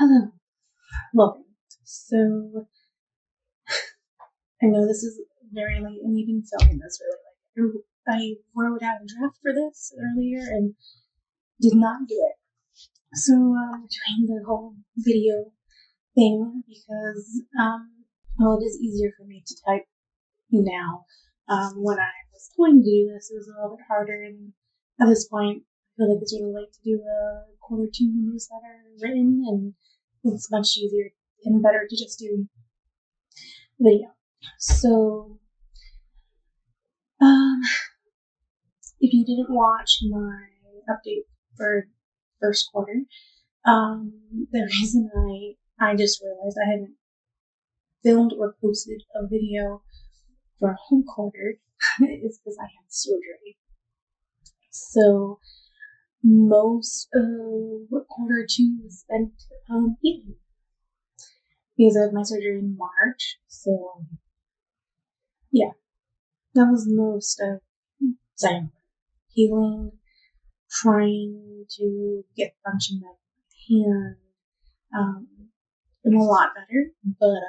Hello, welcome. So, I know this is very late and even filming this really late. I wrote out a draft for this earlier and did not do it. So, doing the whole video thing because, it is easier for me to type now. When I was going to do this, it was a little bit harder, and at this point, I feel like it's really late to do a quarter two newsletter written, and it's much easier and better to just do video. So, if you didn't watch my update for first quarter, the reason I just realized I haven't filmed or posted a video for a whole quarter is because I had surgery. So most of quarter two was spent healing because I had my surgery in March. So yeah, that was most of second healing, trying to get function back in my hand. I'm a lot better, but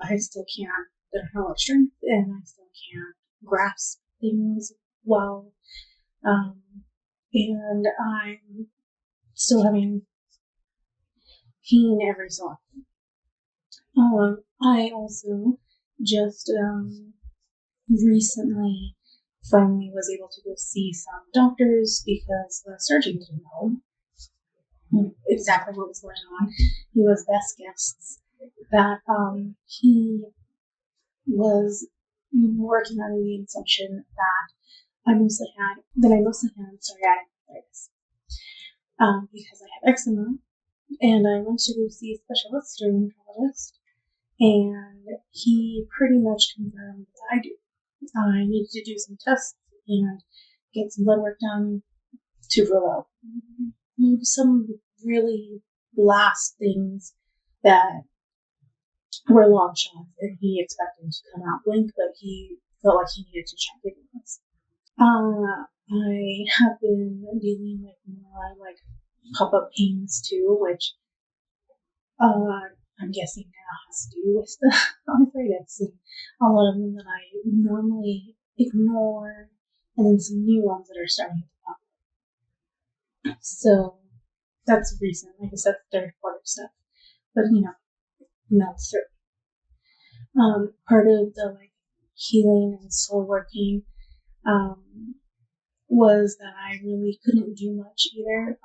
I still can't. Don't have a lot of strength, and I still can't grasp things well. And I'm still having pain every so often. I also just recently finally was able to go see some doctors because the surgeon didn't know exactly what was going on. He was best guessed that he was working on the assumption that I mostly had psoriatic arthritis because I have eczema, and I went to go see a specialist dermatologist, and he pretty much confirmed that I do. I needed to do some tests and get some blood work done to rule out some really last things that were long shots, and he expected to come out blink, but he felt like he needed to check it once. I have been dealing with more like pop-up pains too, which I'm guessing now has to do with the arthritis, and a lot of them that I normally ignore, and then some new ones that are starting to pop up. So that's recent. Like I said, third quarter stuff, but melts through. Part of the healing and soul working was that I really couldn't do much either.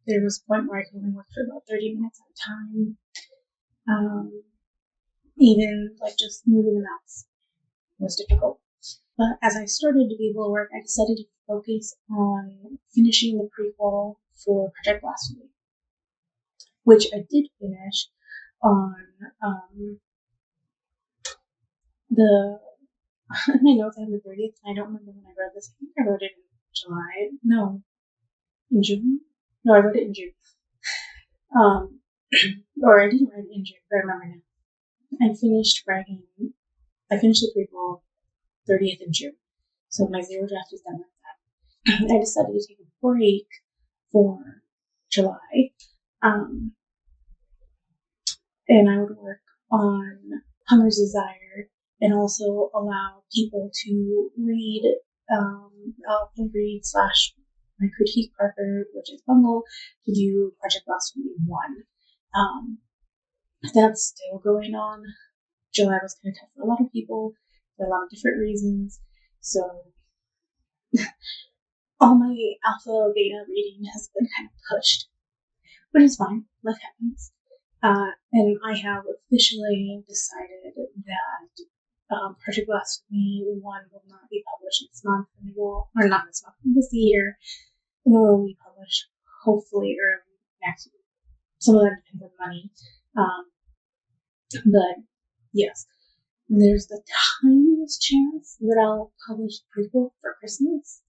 There was a point where I could only work for about 30 minutes at a time. Even just moving the mouse was difficult. But as I started to be able to work, I decided to focus on finishing the prequel for Project Blasphemy, which I did finish on my notes on the 30th. I don't remember when I wrote this. I think I wrote it in July. No, in June. No, I wrote it in June. Or I didn't write it in June, but I remember now. I finished the prequel 30th of June. So my zero draft is done with that. I decided to take a break for July. And I would work on Hunger's Desire and also allow people to read, / my critique Parker, which is Bungle, to do Project Blasphemy 1. That's still going on. July was kind of tough for a lot of people for a lot of different reasons. So all my alpha beta reading has been kind of pushed, but it's fine. Life happens. And I have officially decided that Project Blasphemy 1 will not be published this month, or not this month, this year, and it will be published hopefully early next week. Some of that depends on money. But yes, there's the tiniest chance that I'll publish the prequel for Christmas,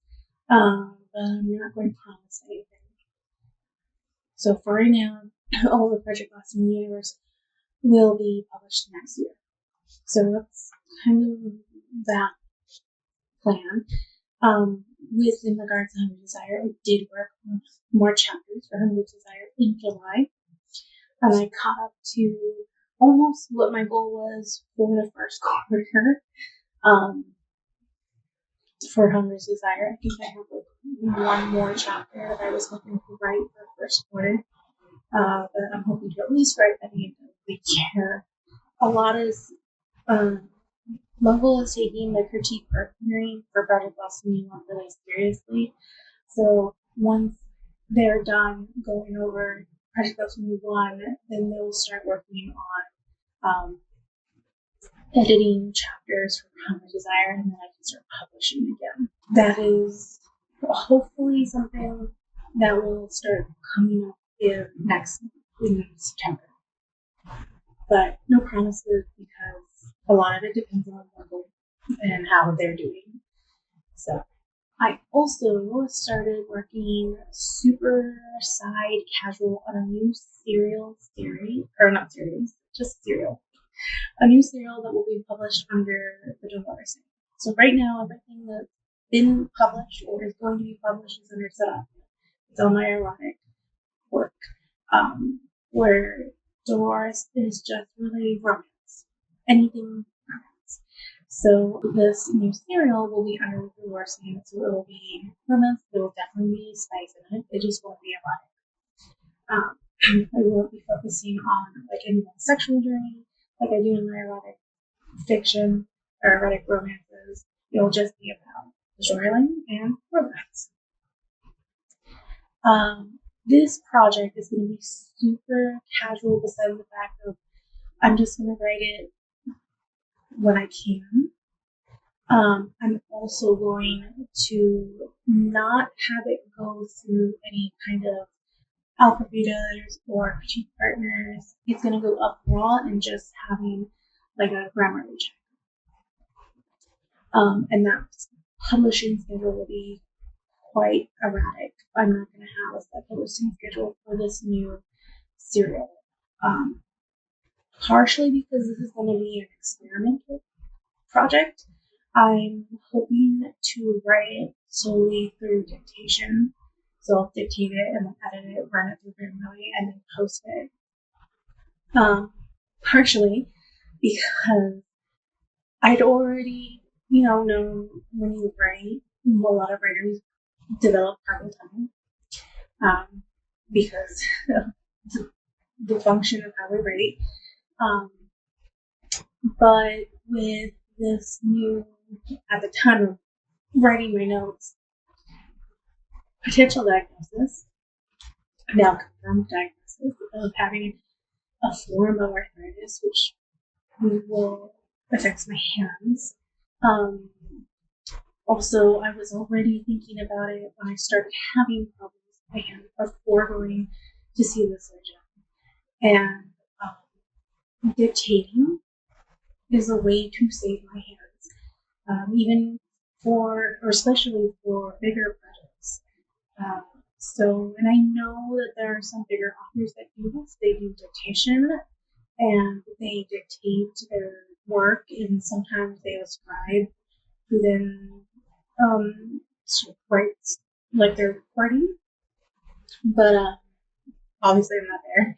but I'm not going to promise anything. So for right now, all the Project Blasphemy universe will be published next year. So that's kind of that plan. In regards to Hunger's Desire, I did work on more chapters for Hunger's Desire in July. and I caught up to almost what my goal was for the first quarter. For Hunger's Desire, I think I have like one more chapter that I was hoping to write for the first quarter, that I'm hoping to at least write by the end of the year. A lot is Local is taking the critique art hearing for Project Boston One really seriously. So once they're done going over Project Boston One, then they'll start working on editing chapters for Hunger's Desire, and then I can start publishing again. That is hopefully something that will start coming up in September. But no promises, because a lot of it depends on Local and how they're doing. So I also started working super side casual on a new serial series, or not series, just serial. A new serial that will be published under the Dolores name. So right now, everything that's been published or is going to be published is under Setup. It's all my erotic work, where Dolores is just really romance, anything romance. So this new serial will be under the Dolores name, so it will be romance. There will definitely be spice in it. It just won't be erotic. I won't be focusing on like anyone's sexual journey like I do in my erotic fiction or erotic romances. It'll just be about the storyline and romance. This project is going to be super casual, besides the fact of I'm just going to write it when I can. I'm also going to not have it go through any kind of alpha readers or critique partners. It's going to go up raw and just having like a Grammarly check. And that publishing schedule will be quite erratic. I'm not going to have a set publishing schedule for this new serial. Partially because this is going to be an experimental project. I'm hoping to write it solely through dictation. So I'll dictate it and then edit it, run it through Grammarly, and then post it. Partially because I'd already, known when you write, a lot of writers develop carpal tunnel, because the function of how we write. But with this new, at the time of writing my notes, potential diagnosis, now confirmed diagnosis of having a form of arthritis, which will affect my hands. Also, I was already thinking about it when I started having problems with my hands before going to see the surgeon. And dictating is a way to save my hands, even or especially for bigger projects. And I know that there are some bigger authors that do this. They do dictation and they dictate their work, and sometimes they have a scribe who then writes like their recording. But obviously I'm not there.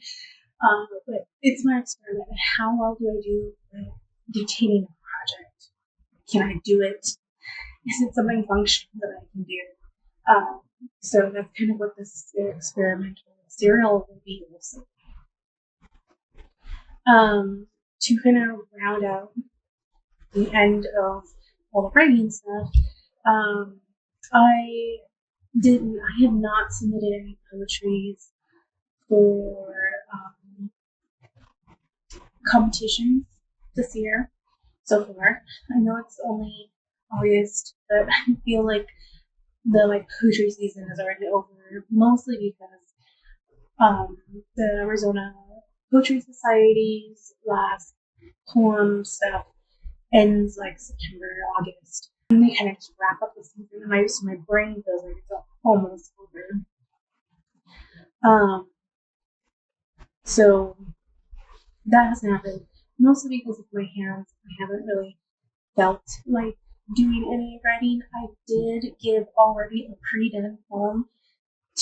But it's my experiment. How well do I do with dictating a project? Can I do it? Is it something functional that I can do? So that's kind of what this experimental serial will be also. To kind of round out the end of all the writing stuff, I have not submitted any poetries for competitions this year so far. I know it's only August, but I feel like the poetry season is already over, mostly because the Arizona Poetry Society's last poem stuff ends September, August. And they kind of just wrap up the season, and my brain feels like it's almost over. So that hasn't happened, mostly because of my hands. I haven't really felt like doing any writing. I did give already a pre-done poem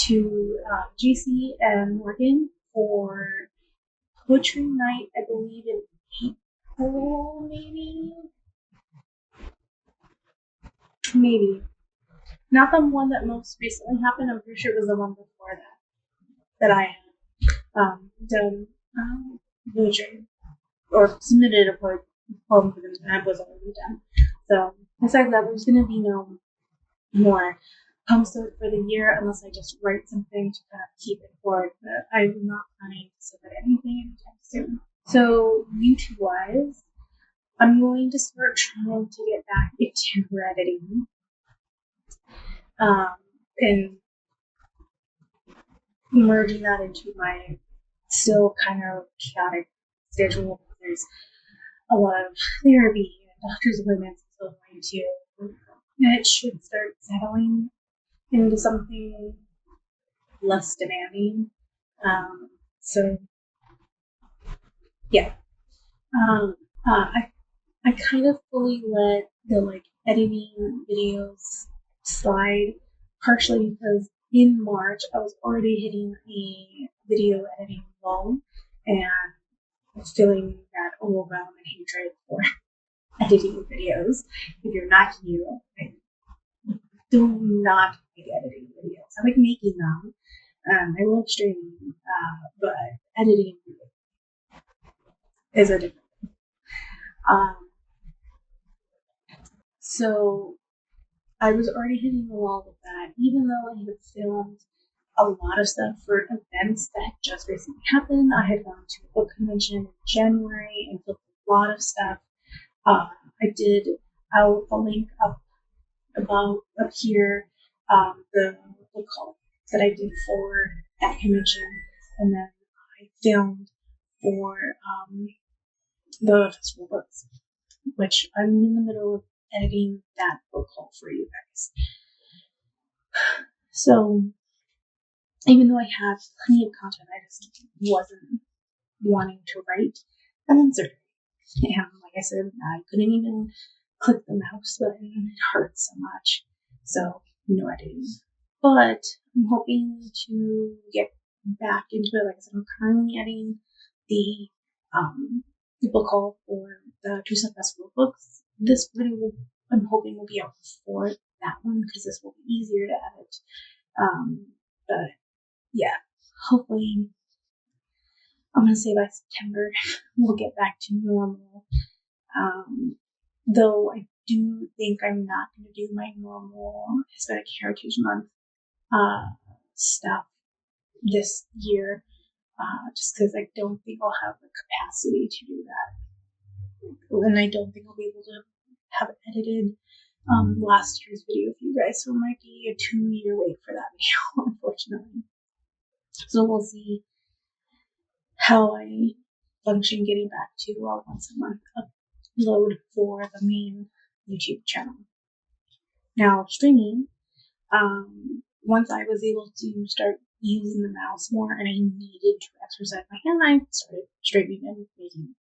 to JC and Morgan for poetry night, I believe in April, maybe. Not the one that most recently happened. I'm pretty sure it was the one before that I had done poetry or submitted a poem for them, and I was already done. So besides that, there's going to be no more poems for the year unless I just write something to kind of keep it forward. But I'm not planning to submit anything anytime soon. So YouTube-wise, I'm going to start trying to get back into editing. And merging that into my still kind of chaotic schedule. There's a lot of therapy and doctor's appointments and stuff going too. And it should start settling into something less demanding. So yeah. I kind of fully let the editing videos slide, partially because in March I was already hitting a video editing lull and feeling that overwhelm and hatred for editing videos. If you're not new, I do not like editing videos. I like making them. I love streaming, but editing is a different thing. So I was already hitting the wall with that, even though I had filmed a lot of stuff for events that just recently happened. I had gone to a book convention in January and filmed a lot of stuff. I'll link up here, the book call that I did for that convention, and then I filmed for the festival books, which I'm in the middle of editing that book haul for you guys. So even though I have plenty of content, I just wasn't wanting to write an insert. And like I said, I couldn't even click the mouse button. It hurts so much. So no editing. But I'm hoping to get back into it. Like I said, I'm currently editing the book haul for the Tucson Festival books. This video I'm hoping will be out before that one because this will be easier to edit. But yeah, hopefully, I'm gonna say by September we'll get back to normal. Though I do think I'm not gonna do my normal Hispanic Heritage Month stuff this year, just because I don't think I'll have the capacity to do that, and I don't think I'll be able to have it edited last year's video for you guys, so it might be a 2-year wait for that video, unfortunately. So we'll see how I function getting back to a once a month upload for the main YouTube channel. Now streaming, once I was able to start using the mouse more and I needed to exercise my hand, I started streaming and making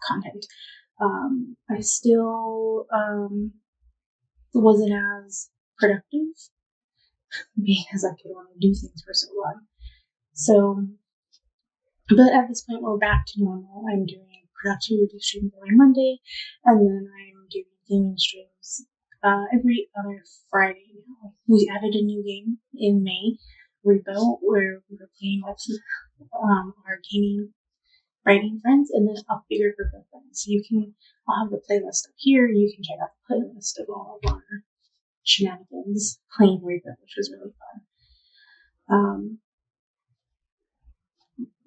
content. I still wasn't as productive because I could only do things for so long. So, but at this point, we're back to normal. I'm doing production review streams every Monday, and then I'm doing gaming streams every other Friday now. We added a new game in May, Repo, where we were playing with our gaming writing friends, and then a bigger group of friends. I'll have the playlist up here. You can check out the playlist of all of our shenanigans playing Repo, which was really fun.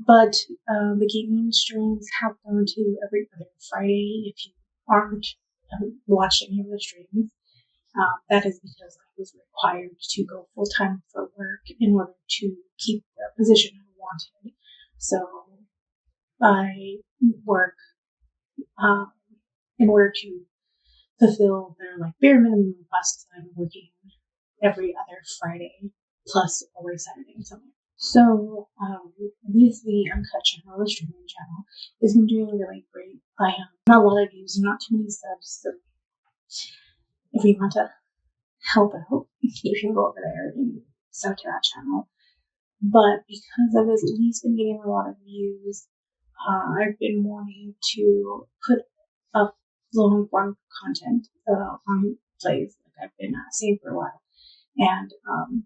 But the gaming streams have gone to every other Friday. If you aren't watching any of the streams, that is because I was required to go full time for work in order to keep the position I wanted. So I work in order to fulfill their bare minimum requests. I'm working every other Friday, plus always Saturday and Sunday. So, with the Uncut channel, the streaming channel, has been doing really great. I have not a lot of views, not too many subs, so if you want to help out, you can go over there and sub to that channel. But because I've at least been getting a lot of views, I've been wanting to put up long form content on plays, like I've been saying for a while. And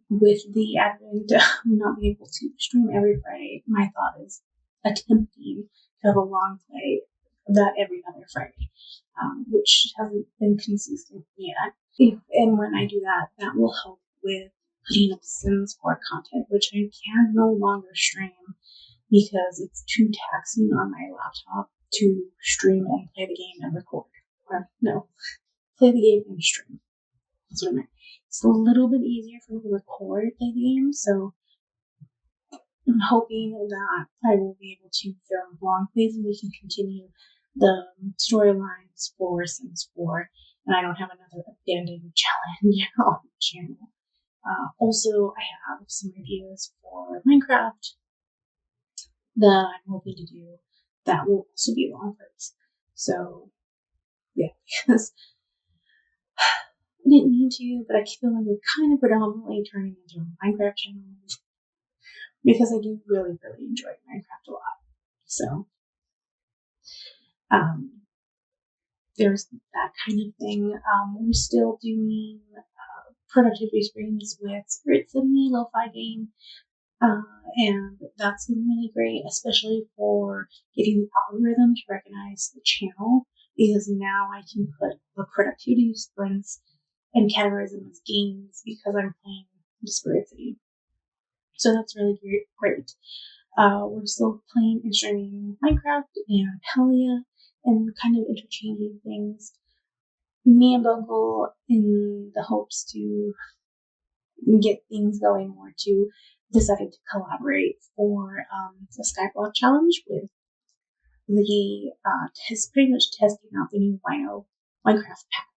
with the advent of not being able to stream every Friday, my thought is attempting to have a long play that every other Friday, which hasn't been consistent yet. And when I do that, that will help with putting up Sims 4 content, which I can no longer stream because it's too taxing on my laptop to stream and play the game and record. Or no, play the game and stream. That's what I meant. It's a little bit easier for me to record and play the game, so I'm hoping that I will be able to film long plays and we can continue the storylines for Sims 4, and I don't have another abandoned challenge on the channel. Also, I have some ideas for Minecraft that I'm hoping to do that will also be long plays. So, yeah, because I didn't mean to, but I feel like we're kind of predominantly turning into a Minecraft channel because I do really, really enjoy Minecraft a lot. So, there's that kind of thing. We're still doing productivity streams with Spirit City, Lo-Fi Game, and that's been really great, especially for getting the algorithm to recognize the channel, because now I can put the productivity sprints and categorize them as games because I'm playing Spirit City. So that's really great. We're still playing and streaming Minecraft and Hellia and kind of interchanging things. Me and Bungle, in the hopes to get things going more too, decided to collaborate for the Skyblock Challenge with the pretty much testing out the new Minecraft pack,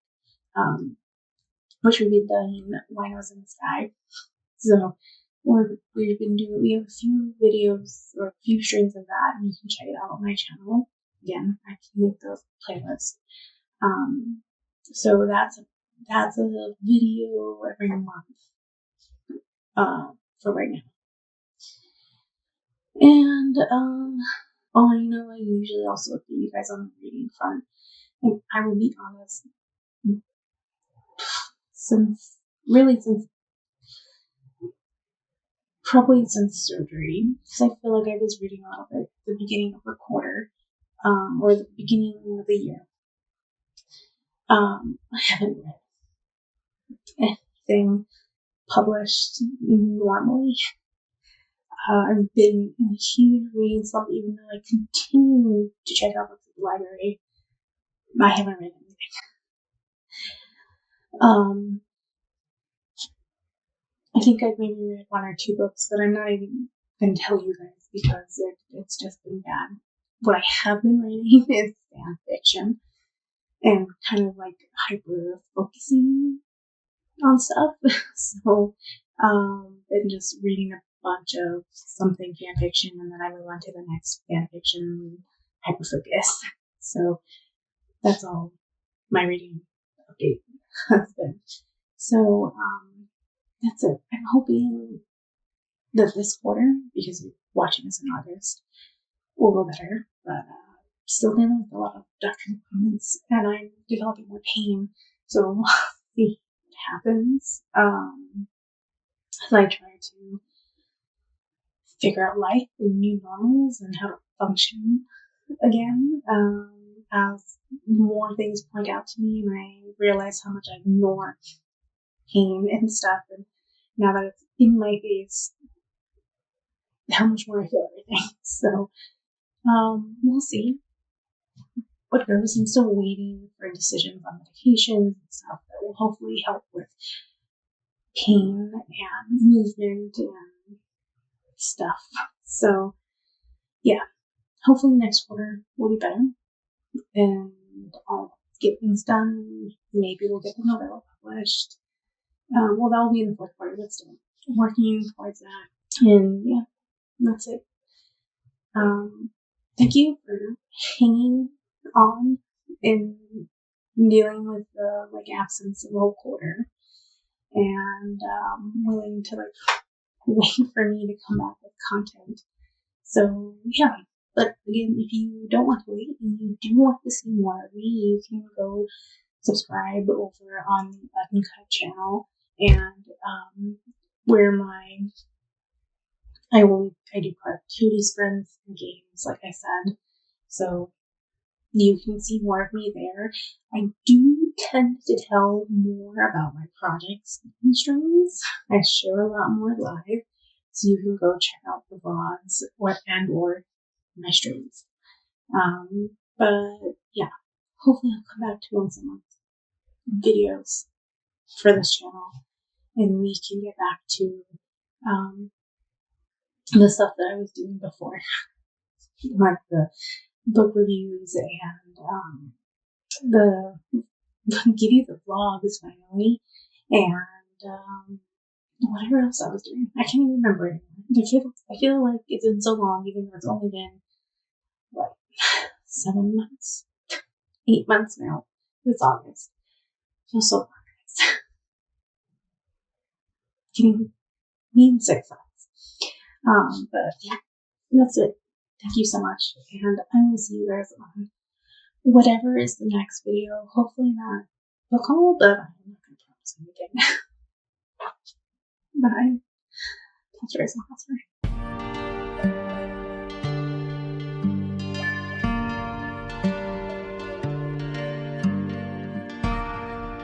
which we've been doing Winos in the Sky. So we have a few videos or a few streams of that, and you can check it out on my channel. Again, I can link the playlist. So that's a video every month for right now. And I usually also update you guys on the reading front. And I will be honest, probably since surgery, because I feel like I was reading a little bit at the beginning of the quarter, or the beginning of the year. I haven't read anything published normally. I've been in a huge reading slump, even though I continue to check out books at the library. I haven't read anything. I think I've maybe read 1 or 2 books, but I'm not even going to tell you guys because it's just been bad. What I have been reading is fan fiction and kind of like hyper focusing on stuff. So, been just reading a bunch of something fan fiction, and then I move on to the next fan fiction hyper focus. So that's all my reading update has been. So, that's it. I'm hoping that this quarter, because we're watching this in August, will go better, but still dealing with a lot of doctor's appointments, and I'm developing more pain, so we'll see what happens as I try to figure out life and new normals and how to function again, as more things point out to me and I realize how much I ignore pain and stuff, and now that it's in my face, how much more I feel everything. So, we'll see what goes. I'm still waiting for decisions on medications and stuff that will hopefully help with pain and movement and stuff. So, yeah, hopefully next quarter will be better and I'll get things done. Maybe we'll get the novella published. Well, that will be in the 4th quarter, but still working towards that. And yeah, that's it. Thank you for hanging on and dealing with the absence of the whole quarter, and willing to wait for me to come back with content. So yeah, But again, if you don't want to wait and you do want to see more of me, you can go subscribe over on the Uncut channel, and where I do productivity sprints and games, like I said. So you can see more of me there. I do tend to tell more about my projects and streams. I share a lot more live, so you can go check out the vlogs or my streams. But yeah, hopefully I'll come back to once a month videos for this channel, and we can get back to the stuff that I was doing before, like the book reviews and the give you the vlogs finally, and whatever else I was doing. I can't even remember anymore. I feel like it's been so long, even though it's only been what 7 months, 8 months now. It's August. It feels so long, guys. Can mean 6 months. But yeah, that's it. Thank you so much, and I will see you guys on whatever is the next video. Hopefully not book haul, but I'm not going to promise anything. Bye. That's right,